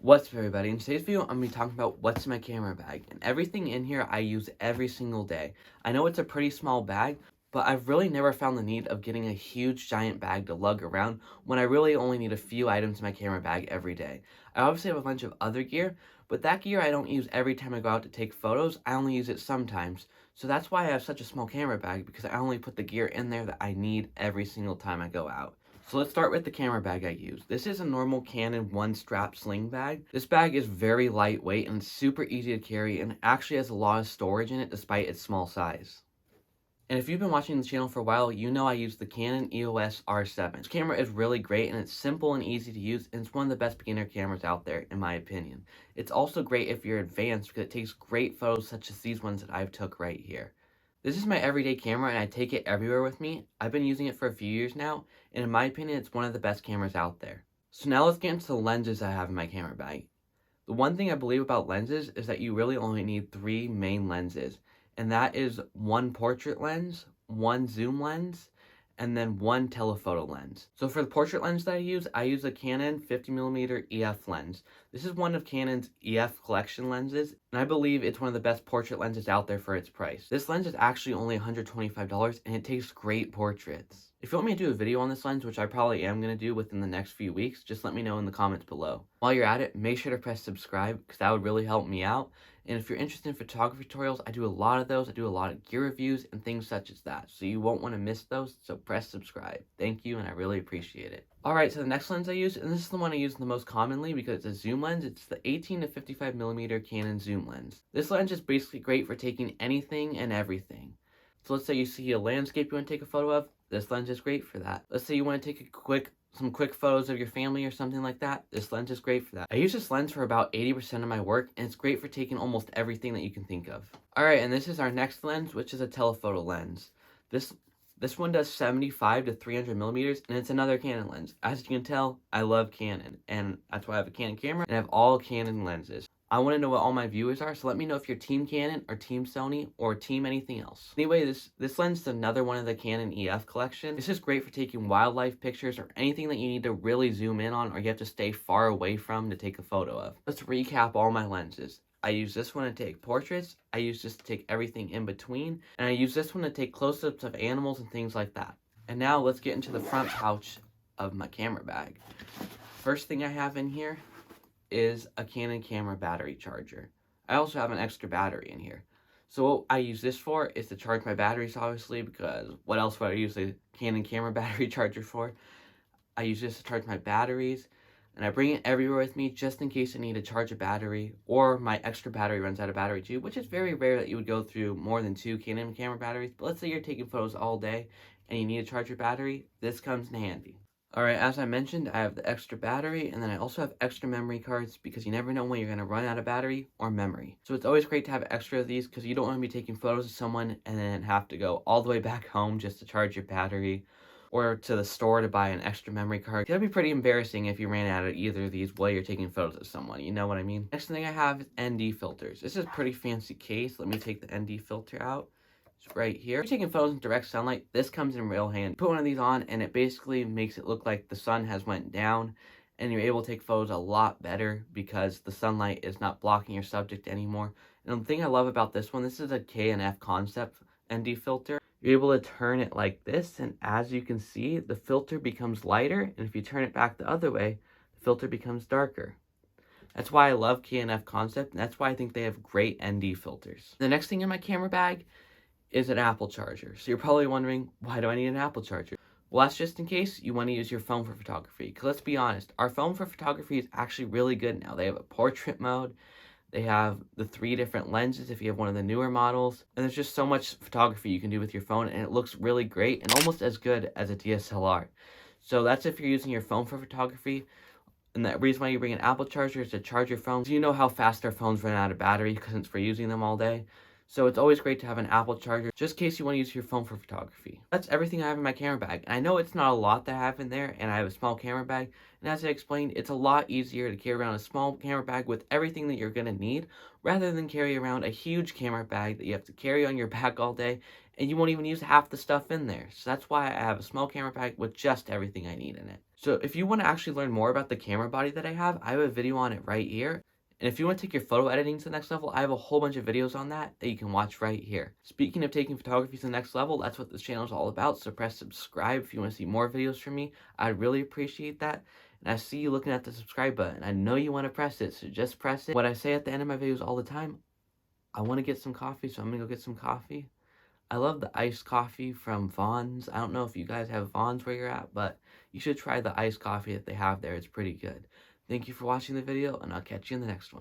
What's up, everybody? In today's video, I'm going to be talking about what's in my camera bag, and everything in here I use every single day. I know it's a pretty small bag, but I've really never found the need of getting a huge giant bag to lug around when I really only need a few items in my camera bag every day. I obviously have a bunch of other gear, but that gear I don't use every time I go out to take photos. I only use it sometimes. So that's why I have such a small camera bag, because I only put the gear in there that I need every single time I go out. So let's start with the camera bag I use. This is a normal Canon one strap sling bag. This bag is very lightweight and super easy to carry, and actually has a lot of storage in it despite its small size. And if you've been watching the channel for a while, you know I use the Canon EOS R7. This camera is really great, and it's simple and easy to use, and it's one of the best beginner cameras out there in my opinion. It's also great if you're advanced because it takes great photos such as these ones that I've took right here. This is my everyday camera, and I take it everywhere with me. I've been using it for a few years now, and in my opinion, it's one of the best cameras out there. So now let's get into the lenses I have in my camera bag. The one thing I believe about lenses is that you really only need three main lenses, and that is one portrait lens, one zoom lens, and then one telephoto lens. So for the portrait lens that I use a Canon 50mm EF lens. This is one of Canon's EF collection lenses, and I believe it's one of the best portrait lenses out there for its price. This lens is actually only $125, and it takes great portraits. If you want me to do a video on this lens, which I probably am going to do within the next few weeks, just let me know in the comments below. While you're at it, make sure to press subscribe, because that would really help me out. And if you're interested in photography tutorials, I do a lot of those. I do a lot of gear reviews and things such as that. So you won't want to miss those, so press subscribe. Thank you, and I really appreciate it. Alright, so the next lens I use, and this is the one I use the most commonly because it's a zoom lens, it's the 18 to 55mm Canon zoom lens. This lens is basically great for taking anything and everything. So let's say you see a landscape you want to take a photo of, this lens is great for that. Let's say you want to take some quick photos of your family or something like that, this lens is great for that. I use this lens for about 80% of my work, and it's great for taking almost everything that you can think of. Alright, and this is our next lens, which is a telephoto lens. This one does 75 to 300mm, and it's another Canon lens. As you can tell, I love Canon, and that's why I have a Canon camera, and I have all Canon lenses. I want to know what all my viewers are, so let me know if you're Team Canon or Team Sony or Team anything else. Anyway, this lens is another one of the Canon EF collection. This is great for taking wildlife pictures or anything that you need to really zoom in on or you have to stay far away from to take a photo of. Let's recap all my lenses. I use this one to take portraits, I use this to take everything in between, and I use this one to take close-ups of animals and things like that. And now let's get into the front pouch of my camera bag. First thing I have in here is a Canon camera battery charger. I also have an extra battery in here. So what I use this for is to charge my batteries, obviously, because what else would I use a Canon camera battery charger for? I use this to charge my batteries, and I bring it everywhere with me just in case I need to charge a battery or my extra battery runs out of battery too, which is very rare that you would go through more than two Canon camera batteries. But let's say you're taking photos all day and you need to charge your battery, this comes in handy. Alright, as I mentioned, I have the extra battery, and then I also have extra memory cards because you never know when you're going to run out of battery or memory. So it's always great to have extra of these because you don't want to be taking photos of someone and then have to go all the way back home just to charge your battery or to the store to buy an extra memory card. That'd be pretty embarrassing if you ran out of either of these while you're taking photos of someone, you know what I mean? Next thing I have is ND filters. This is a pretty fancy case. Let me take the ND filter out. It's right here. If you're taking photos in direct sunlight, this comes in real handy. Put one of these on and it basically makes it look like the sun has went down, and you're able to take photos a lot better because the sunlight is not blocking your subject anymore. And the thing I love about this one, this is a K&F Concept ND filter. You're able to turn it like this, and as you can see, the filter becomes lighter, and if you turn it back the other way, the filter becomes darker. That's why I love K&F Concept, and that's why I think they have great ND filters. The next thing in my camera bag is an Apple charger. So you're probably wondering, why do I need an Apple charger? Well, that's just in case you want to use your phone for photography. Because let's be honest, our phone for photography is actually really good now. They have a portrait mode, they have the 3 different lenses if you have one of the newer models, and there's just so much photography you can do with your phone, and it looks really great and almost as good as a DSLR. So that's if you're using your phone for photography. And the reason why you bring an Apple charger is to charge your phone. So you know how fast our phones run out of battery since we're using them all day. So it's always great to have an Apple charger, just in case you want to use your phone for photography. That's everything I have in my camera bag. And I know it's not a lot that I have in there, and I have a small camera bag. And as I explained, it's a lot easier to carry around a small camera bag with everything that you're going to need, rather than carry around a huge camera bag that you have to carry on your back all day, and you won't even use half the stuff in there. So that's why I have a small camera bag with just everything I need in it. So if you want to actually learn more about the camera body that I have a video on it right here. And if you want to take your photo editing to the next level, I have a whole bunch of videos on that you can watch right here. Speaking of taking photography to the next level, that's what this channel is all about. So press subscribe if you want to see more videos from me. I'd really appreciate that. And I see you looking at the subscribe button. I know you want to press it, so just press it. What I say at the end of my videos all the time, I want to get some coffee, so I'm going to go get some coffee. I love the iced coffee from Vons. I don't know if you guys have Vons where you're at, but you should try the iced coffee that they have there. It's pretty good. Thank you for watching the video, and I'll catch you in the next one.